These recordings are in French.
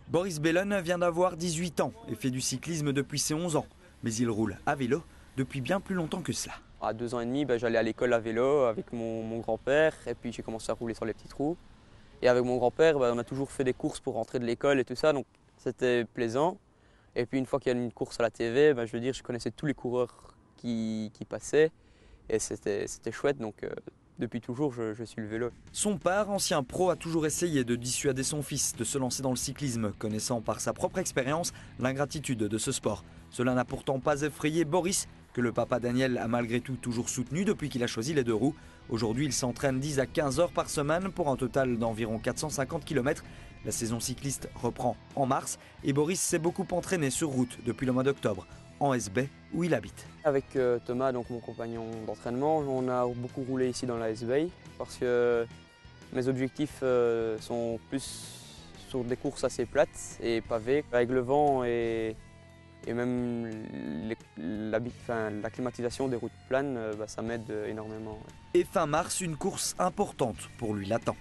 Boris Bellon vient d'avoir 18 ans et fait du cyclisme depuis ses 11 ans. Mais il roule à vélo depuis bien plus longtemps que cela. À 2 ans et demi, j'allais à l'école à vélo avec mon grand-père et puis j'ai commencé à rouler sur les petits trous. Et avec mon grand-père, on a toujours fait des courses pour rentrer de l'école et tout ça, donc c'était plaisant. Et puis une fois qu'il y a une course à la TV, je veux dire, je connaissais tous les coureurs qui passaient et c'était chouette, donc depuis toujours je suis le vélo. Son père, ancien pro, a toujours essayé de dissuader son fils de se lancer dans le cyclisme, connaissant par sa propre expérience l'ingratitude de ce sport. Cela n'a pourtant pas effrayé Boris, que le papa Daniel a malgré tout toujours soutenu depuis qu'il a choisi les 2 roues. Aujourd'hui, il s'entraîne 10 à 15 heures par semaine pour un total d'environ 450 km. La saison cycliste reprend en mars et Boris s'est beaucoup entraîné sur route depuis le mois d'octobre, en S-Bay où il habite. Avec Thomas, donc mon compagnon d'entraînement, on a beaucoup roulé ici dans la S-Bay parce que mes objectifs sont plus sur des courses assez plates et pavées. Avec le vent et même la climatisation des routes planes, ça m'aide énormément. Et fin mars, une course importante pour lui l'attend.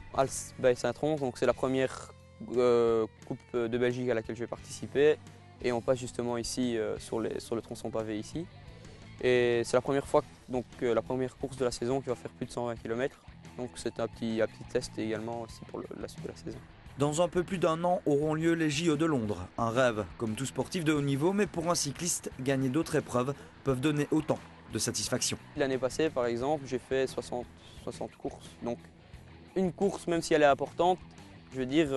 Saint-Tron, donc c'est la première Coupe de Belgique à laquelle je vais participer. Et on passe justement ici sur le tronçon pavé ici. Et c'est la première fois, donc la première course de la saison qui va faire plus de 120 km. Donc c'est un petit test également aussi pour la suite de la saison. Dans un peu plus d'1 an auront lieu les JO de Londres. Un rêve, comme tout sportif de haut niveau, mais pour un cycliste, gagner d'autres épreuves peuvent donner autant de satisfaction. L'année passée, par exemple, j'ai fait 60 courses. Donc une course, même si elle est importante, je veux dire,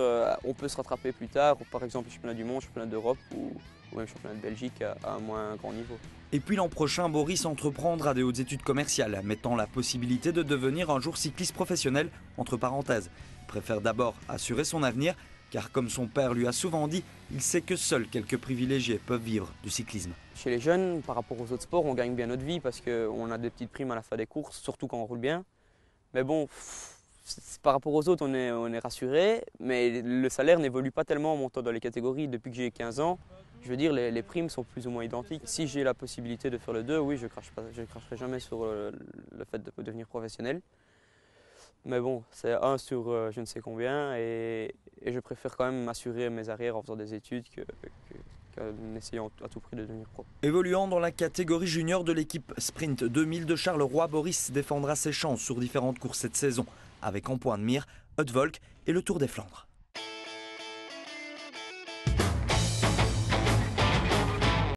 on peut se rattraper plus tard, par exemple le championnat du monde, championnat d'Europe ou même championnat de Belgique à un moins grand niveau. Et puis l'an prochain, Boris entreprendra des hautes études commerciales, mettant la possibilité de devenir un jour cycliste professionnel, entre parenthèses. Il préfère d'abord assurer son avenir, car comme son père lui a souvent dit, il sait que seuls quelques privilégiés peuvent vivre du cyclisme. Chez les jeunes, par rapport aux autres sports, on gagne bien notre vie parce qu'on a des petites primes à la fin des courses, surtout quand on roule bien. Mais bon, par rapport aux autres, on est rassuré, mais le salaire n'évolue pas tellement en montant dans les catégories. Depuis que j'ai 15 ans, je veux dire, les primes sont plus ou moins identiques. Si j'ai la possibilité de faire le 2, oui, je ne cracherai jamais sur le fait de devenir professionnel. Mais bon, c'est 1 sur je ne sais combien et je préfère quand même m'assurer mes arrières en faisant des études qu'en essayant à tout prix de devenir pro. Évoluant dans la catégorie junior de l'équipe Sprint 2000 de Charleroi, Boris défendra ses chances sur différentes courses cette saison, avec en point de mire Haute-Volk et le Tour des Flandres.